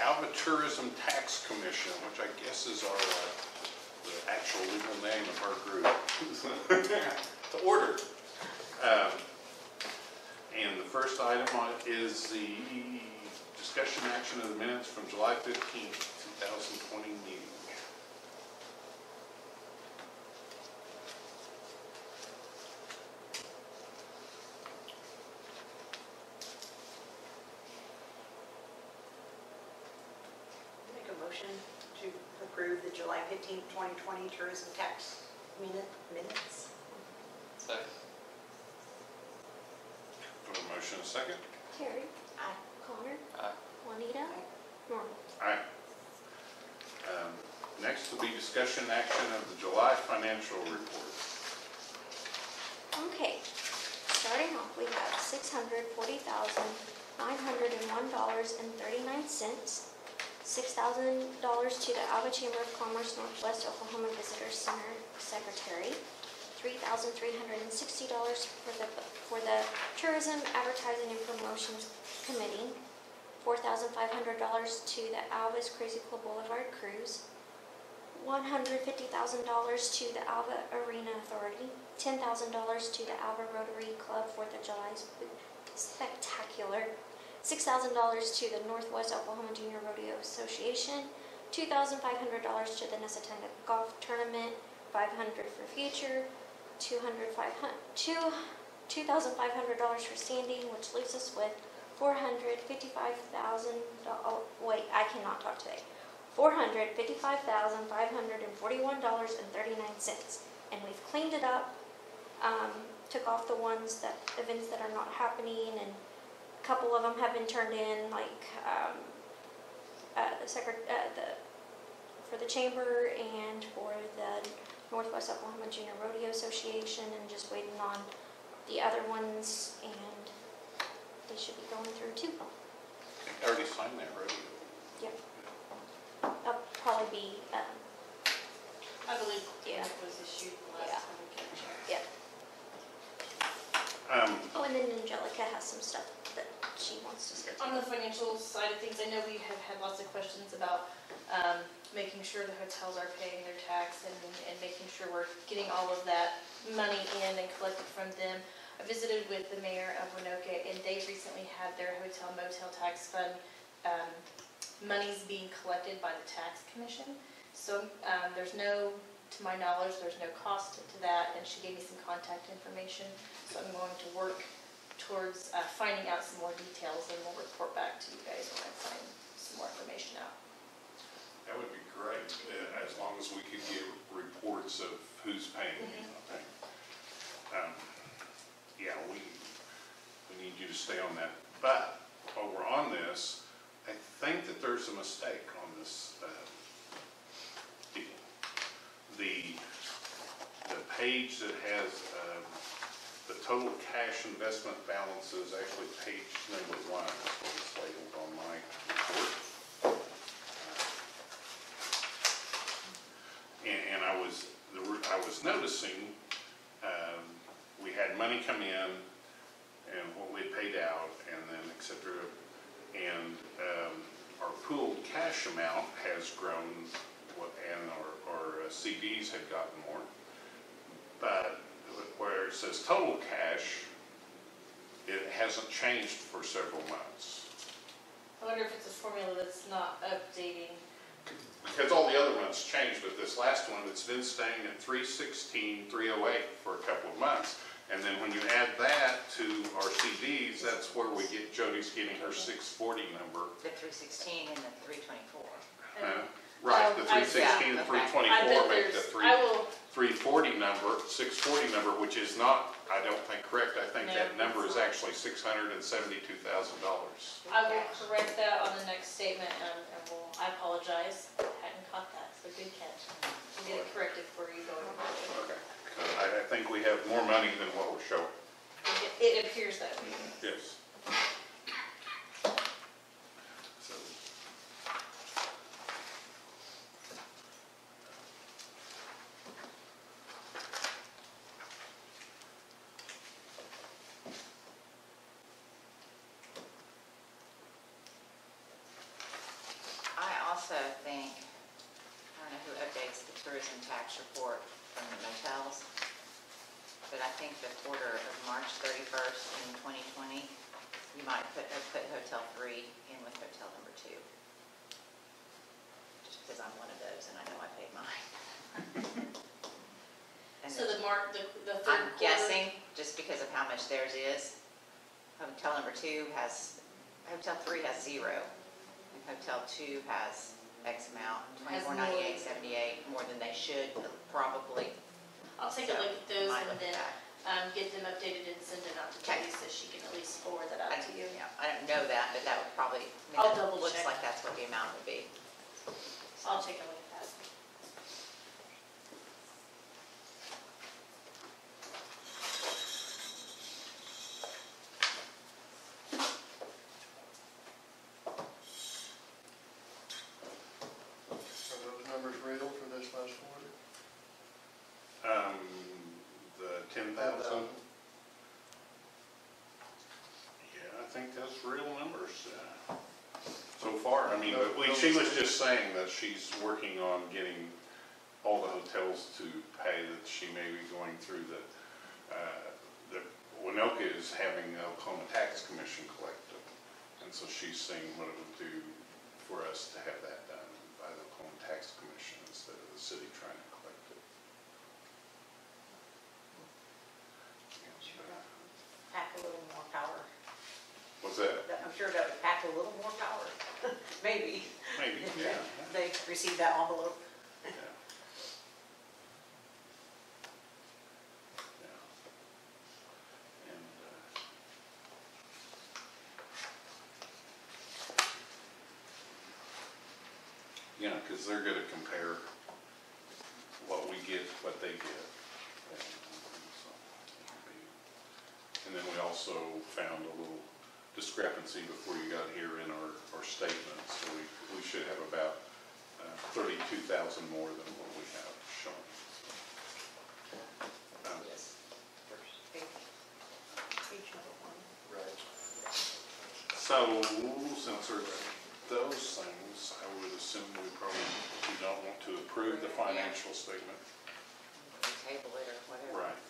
Alva Tourism Tax Commission, which I guess is our the actual legal name of our group, to order. And the first item is the discussion action of the minutes from July 15th, 2020 meeting. Make a motion to approve the July 15th, 2020 tourism tax minutes. Second. Do a motion and a second? Terry. Aye. Connor. Aye. Juanita. Aye. Norman. Aye. Next will be discussion action of the July financial report. Okay, starting off, we have $640,901.39, $6,000 to the Alva Chamber of Commerce Northwest Oklahoma Visitor Center Secretary, $3,360 for the Tourism Advertising and Promotions Committee, $4,500 to the Alva's Crazy Cool Boulevard Cruise, $150,000 to the Alva Arena Authority, $10,000 to the Alva Rotary Club 4th of July Spectacular, $6,000 to the Northwest Oklahoma Junior Rodeo Association, $2,500 to the Nesatenda Golf Tournament, $500 for Future, $2,500 for Standing, which leaves us with $455,000. Oh, wait, I cannot talk today. $455,541.39, and we've cleaned it up. Took off the events that are not happening, and a couple of them have been turned in, like for the chamber and for the Northwest Oklahoma Junior Rodeo Association, and just waiting on the other ones, and they should be going through too. I already signed that, right? Yep. I'll probably be, I believe Yeah. it was issued last Yeah. time we came here. yeah. Oh, and then Angelica has some stuff that she wants to say. On the financial side of things, I know we have had lots of questions about making sure the hotels are paying their tax and making sure we're getting all of that money in and collected from them. I visited with the mayor of Winoka, and they recently had their hotel motel tax fund monies being collected by the tax commission. So there's no, to my knowledge, there's no cost to that, and she gave me some contact information. So I'm going to work towards finding out some more details, and we'll report back to you guys when I find some more information out. That would be great, as long as we could get reports of who's paying. Okay. Yeah, we need you to stay on that. But while we're on this, I think that there's a mistake on this deal. The page that has the total cash investment balance is actually page number 1. That's what it's labeled on my report. And I was noticing we had money come in and what we paid out, and then et cetera. And our pooled cash amount has grown, and our CDs had gotten more. But where it says total cash, it hasn't changed for several months. I wonder if it's a formula that's not updating. Because all the other ones changed, but this last one, it's been staying at 316,308 for a couple of months. And then when you add that to our CDs, that's where we get, Jody's getting her 640 number. The 316 and the 324. Right, the 316 and 324 make the 340 number, 640 number, which is not, I don't think, correct. I think that number is actually $672,000. I will correct that on the next statement, and I apologize. I hadn't caught that, so good catch. We'll get it corrected for you going forward. Okay. I think we have more money than what we're showing. It appears that way. Yes. So, tax report from the motels. But I think the quarter of March 31st in 2020, you might put Hotel 3 in with Hotel number 2. Just because I'm one of those and I know I paid mine. And So the third I'm quarter. guessing, just because of how much theirs is, Hotel number 2 has, Hotel 3 has 0, and Hotel 2 has X amount, Has $24.98, $78, more than they should, probably. I'll take a So, look at those might and look then at get them updated and send them out to Okay. Debbie so she can at least forward that out that. to you. Yeah, I don't know that, but that would probably, I'll it double looks check. like that's what the amount would be. I'll take a look at that. Are those numbers real for this last quarter? The 10,000? Yeah, I think that's real numbers, yeah. So far, I mean, she was just saying that she's working on getting all the hotels to pay, that she may be going through the Winoka is having the Oklahoma Tax Commission collect them. And so she's seeing what it would do for us to have that done by the Oklahoma Tax Commission instead of the city trying to collect it. Pack a little more power. What's that? I'm sure that would pack a little more power, maybe. Maybe, if yeah. They received that envelope. Yeah. Yeah. And, yeah, because they're gonna compare what we get, what they get. And then we also found a little discrepancy before you got here in our statement, so we should have about 32,000 more than what we have shown. Yes. Page number 1. Right. So, since there's those things, I would assume we don't want to approve the financial statement. We table it or whatever. Right.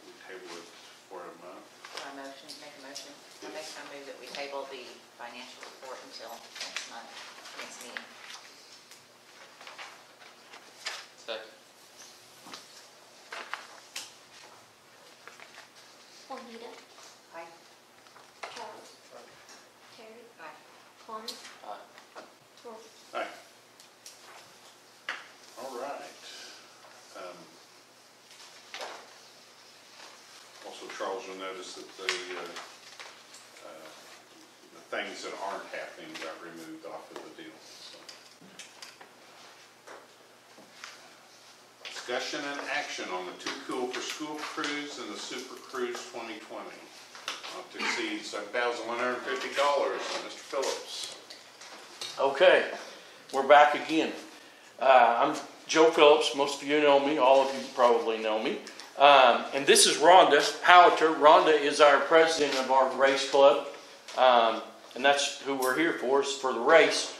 We table it for a month. Or a motion, make a motion. I move that we table the financial report until next month, next meeting. Second. Juanita, Aye. Charles, Terry, Aye. Kwame, Aye. Roy. Aye. All right. Also, Charles, you'll notice that the things that aren't happening got removed off of the deal. So. Discussion and action on the Too Cool for School Cruise and the Super Cruise 2020. Not to exceed $7,150. Mr. Phillips. Okay, we're back again. I'm Joe Phillips. Most of you know me. All of you probably know me. And this is Rhonda Howiter. Rhonda is our president of our race club. And that's who we're here for, is for the race.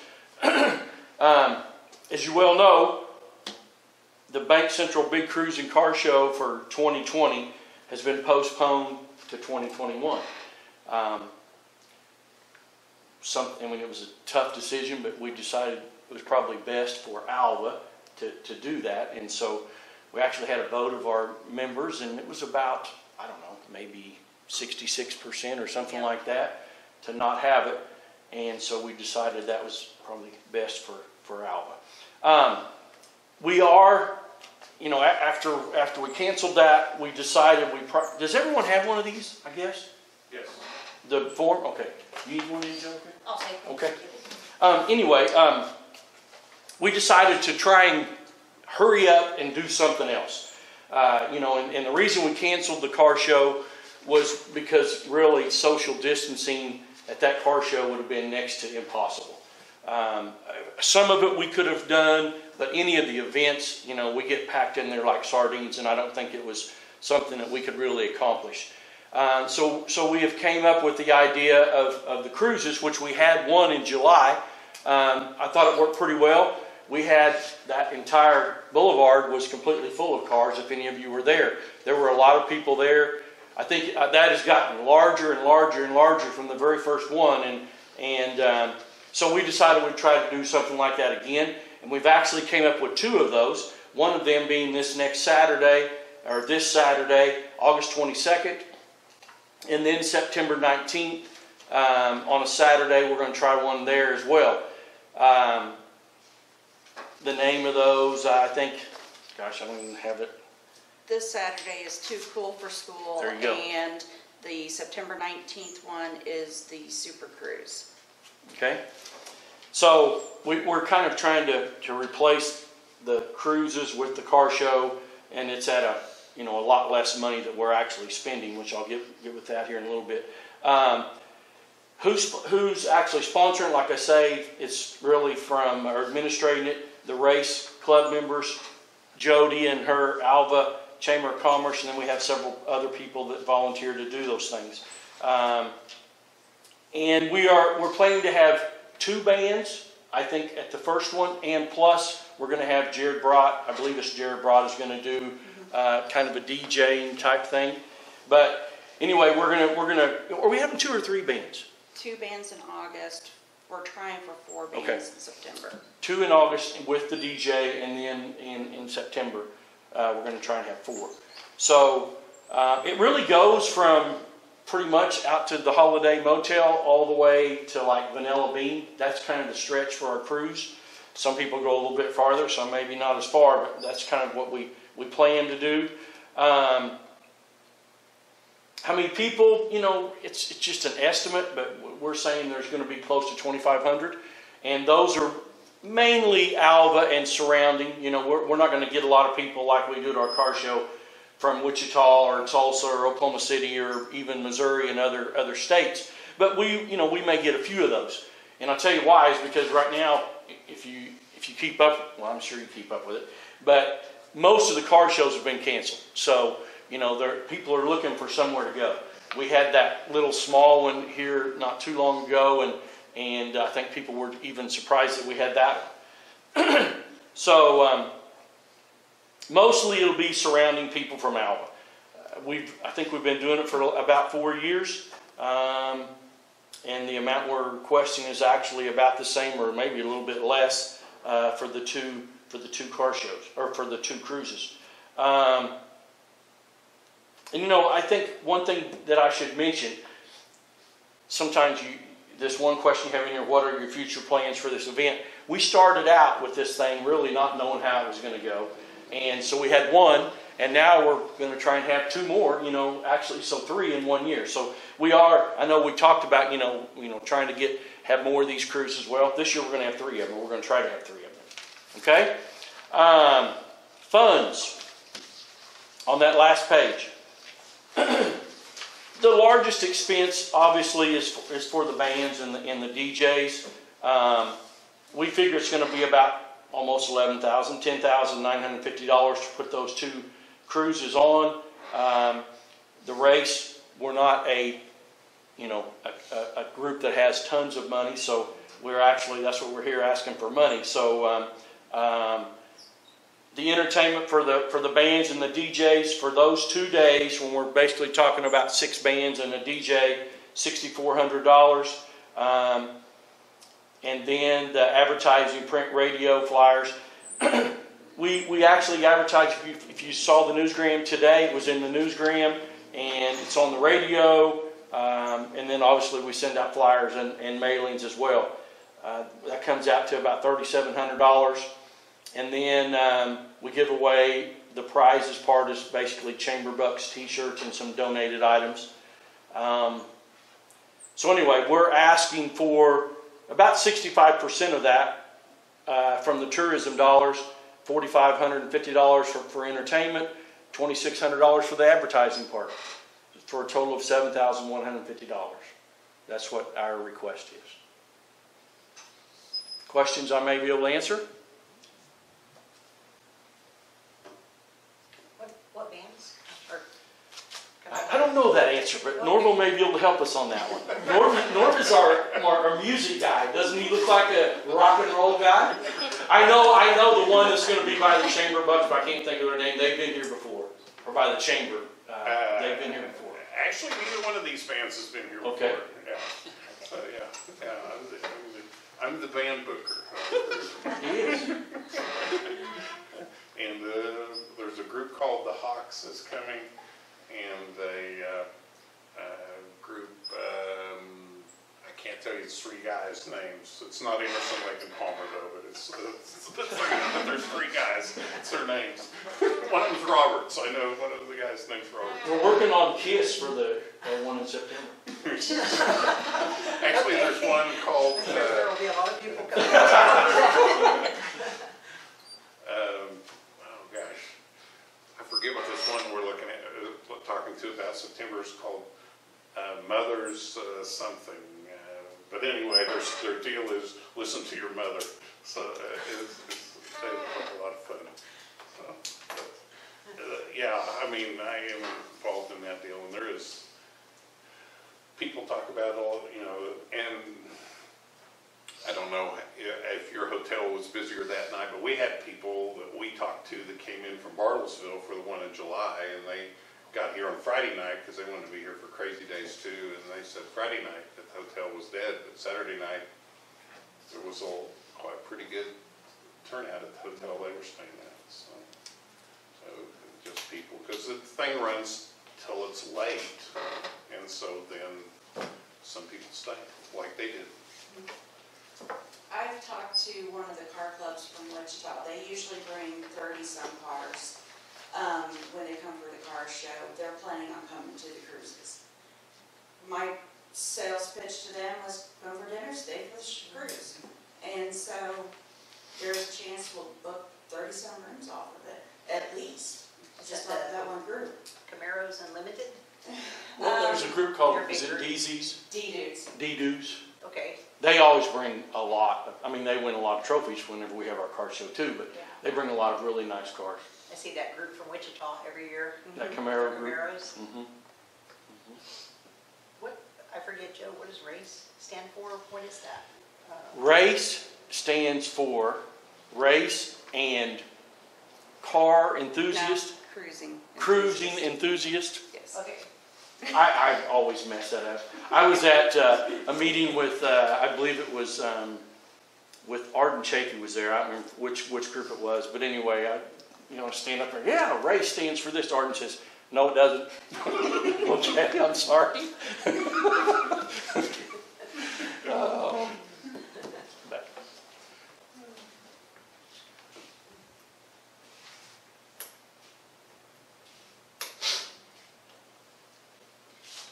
As you well know, the Bank Central Big Cruise and Car Show for 2020 has been postponed to 2021. It was a tough decision, but we decided it was probably best for Alva to do that. And so we actually had a vote of our members, and it was about, I don't know, maybe 66% or something like that to not have it. And so we decided that was probably best for Alva. We are, after we canceled that, we decided does everyone have one of these, I guess? Yes. The form? Okay. You need one in, Joe? I'll take it. Okay. Anyway, we decided to try and hurry up and do something else. And the reason we canceled the car show was because really social distancing at that car show would have been next to impossible. Some of it we could have done, but any of the events, we get packed in there like sardines, and I don't think it was something that we could really accomplish. So we have came up with the idea of the cruises, which we had one in July. I thought it worked pretty well. we had that entire boulevard was completely full of cars, if any of you were there. There were a lot of people there. I think that has gotten larger and larger and larger from the very first one, and so we decided we'd try to do something like that again, and we've actually came up with 2 of those, one of them being this Saturday, August 22nd, and then September 19th, on a Saturday, we're going to try one there as well. The name of those, I think, gosh, I don't even have it. This Saturday is Too Cool for School. There you go. And the September 19th one is the Super Cruise. Okay, so we're kind of trying to replace the cruises with the car show, and it's at a lot less money that we're actually spending, which I'll get with that here in a little bit. Who's actually sponsoring? Like I say, it's really from, or administrating it, the race club members, Jody and her Alva Chamber of Commerce, and then we have several other people that volunteer to do those things. And we're planning to have 2 bands, I think, at the first one, and plus we're going to have Jared Brott. I believe it's Jared Brott is going to do kind of a DJing type thing. But anyway, are we having 2 or 3 bands? 2 bands in August. We're trying for 4 bands Okay. in September. 2 in August with the DJ, and then in September we're going to try and have 4. So it really goes from pretty much out to the Holiday Motel all the way to like Vanilla Bean. That's kind of the stretch for our cruise. Some people go a little bit farther, some maybe not as far, but that's kind of what we plan to do. How many people, it's just an estimate, but we're saying there's going to be close to 2,500. And those are mainly Alva and surrounding. We're not going to get a lot of people like we do at our car show from Wichita or Tulsa or Oklahoma City or even Missouri and other states. But we may get a few of those. And I'll tell you why is because right now, if you keep up, well, I'm sure you keep up with it, but most of the car shows have been canceled. So, people are looking for somewhere to go. We had that little small one here not too long ago, and I think people were even surprised that we had that. So, mostly it'll be surrounding people from Alva. I think we've been doing it for about 4 years, and the amount we're requesting is actually about the same or maybe a little bit less for the two car shows or for the 2 cruises. And I think one thing that I should mention, sometimes this one question you have in here, what are your future plans for this event? We started out with this thing really not knowing how it was going to go. And so we had 1, and now we're going to try and have 2 more, actually, so 3 in 1 year. So I know we talked about, trying to have more of these cruises. Well, this year we're going to have 3 of them. We're going to try to have 3 of them. Okay? Funds on that last page. The largest expense, obviously, is for the bands and the DJs. We figure it's going to be about almost $11,000, $10,950 to put those 2 cruises on. The race, we're not a group that has tons of money, so that's what we're here asking for money. So the entertainment for the bands and the DJs for those 2 days, when we're basically talking about 6 bands and a DJ, $6,400. And then the advertising, print, radio, flyers. we actually advertise, if you saw the newsgram today, it was in the newsgram, and it's on the radio, and then obviously we send out flyers and mailings as well. That comes out to about $3,700. And then we give away the prizes part is basically Chamber Bucks t-shirts and some donated items. So anyway, we're asking for about 65% of that from the tourism dollars, $4,550 for entertainment, $2,600 for the advertising part, for a total of $7,150. That's what our request is. Questions I may be able to answer? What bands? I don't know that answer, but Norval may be able to help us on that one. Norv is our music guy. Doesn't he look like a rock and roll guy? I know the one that's gonna be by the Chamber of Bucks, but I can't think of their name. They've been here before, or by the Chamber. They've been here before. Actually, neither one of these bands has been here before. Okay. Yeah. So, yeah, I'm the band booker. He is. And there's a group called the Hawks that's coming, and a group, I can't tell you, it's three guys' names. It's not Emerson, Lake and Palmer though, but but there's three guys, it's their names. One of them's Roberts, I know one of the guys' name's Roberts. We're working on KISS for the one in September. Actually, there's one called, There will be a lot of people coming. oh gosh, I forget what this one we're looking at, talking to about September is called Mother's something. But anyway, their deal is listen to your mother. So it's a lot of fun. So, yeah, I mean, I am involved in that deal, and there is, people talk about all, and I don't know if your hotel was busier that night, but we had people that we talked to that came in from Bartlesville for the one in July, and they got here on Friday night because they wanted to be here for Crazy Days too, and they said Friday night that the hotel was dead, but Saturday night there was quite a pretty good turnout at the hotel they were staying at. So just people, because the thing runs till it's late, and so then some people stay like they did. I've talked to one of the car clubs from Wichita. They usually bring 30-some cars when they come for the car show. They're planning on coming to the cruises. My sales pitch to them was come for dinner, stay for the cruise. And so there's a chance we'll book 30-some rooms off of it, at least. Just like that one group. Camaros Unlimited? Well, there's a group called, They're is it bigger. DZ's? D-Dudes. D-Dudes. Okay. They always bring a lot. I mean, they win a lot of trophies whenever we have our car show too, but Yeah. they bring a lot of really nice cars. I see that group from Wichita every year. That Camaro group. Camaros. Mhm. What, I forget, Joe, what does RACE stand for? What is that? RACE stands for Race and Car Enthusiast, Cruising Enthusiast. Yes. Okay. I always mess that up. I was at a meeting with, I believe it was with Arden Chafee was there. I don't remember which group it was, but anyway, I stand up there. Yeah, RACE stands for this. Arden says, no, it doesn't. Okay, I'm sorry. Oh. But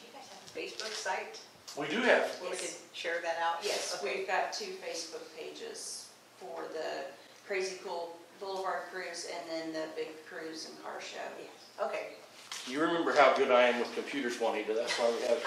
You guys have a Facebook site? we do have. We could share that out? Yes, Okay. we've got 2 Facebook pages for the Crazy Cool Boulevard Cruise and then the big cruise and car show. Yes. Okay. You remember how good I am with computers, Juanita. That's why we have.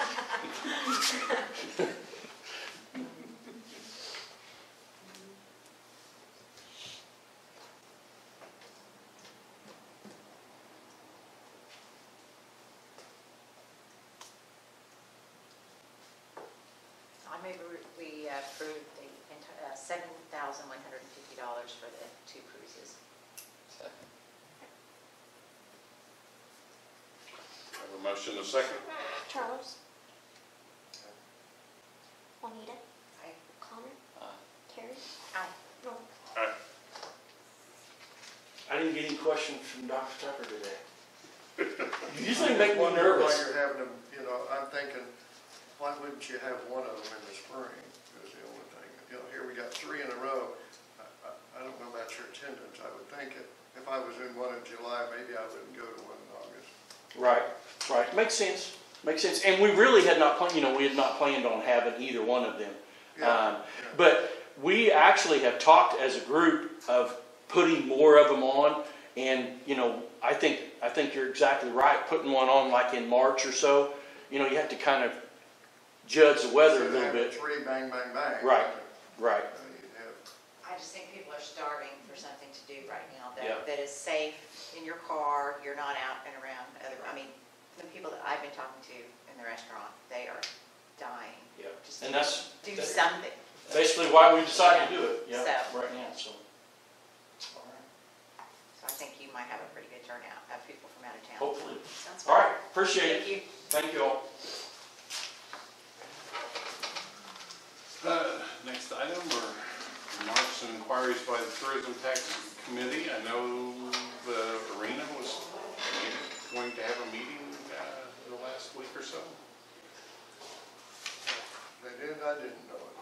I move we approve the $7,150 for the 2 cruises. Second. Have a motion and a second. Charles? Juanita? Aye. Connor? Aye. Terry? Aye. Roll. I didn't get any questions from Dr. Tucker today. You usually make me Wonder why nervous. you're having them, I'm thinking, why wouldn't you have one of them in the spring? Is the only thing. Here we got 3 in a row. I don't know about your attendance. I would think if I was in one in July, maybe I wouldn't go to one in August. Right. Makes sense. And we really had not planned, we had not planned on having either one of them. Yeah. But we actually have talked as a group of putting more of them on. And, I think you're exactly right. Putting one on like in March or so, you have to kind of judge the weather a little bit. 3 bang, bang, bang. Right. You'd have I just think people are starving for something to do right now Yeah. that is safe in your car, you're not out and around the people that I've been talking to in the restaurant, they are dying. Yeah. Just And that's do something. basically why we decided to do it. Yeah. So- Right now. So. might have a pretty good turnout, have people from out of town. Hopefully. Sounds All good. right, appreciate Thank it. you. Thank you all. Next item are remarks and inquiries by the Tourism Tax Committee. I know the arena was going to have a meeting the last week or so. They did, I didn't know it.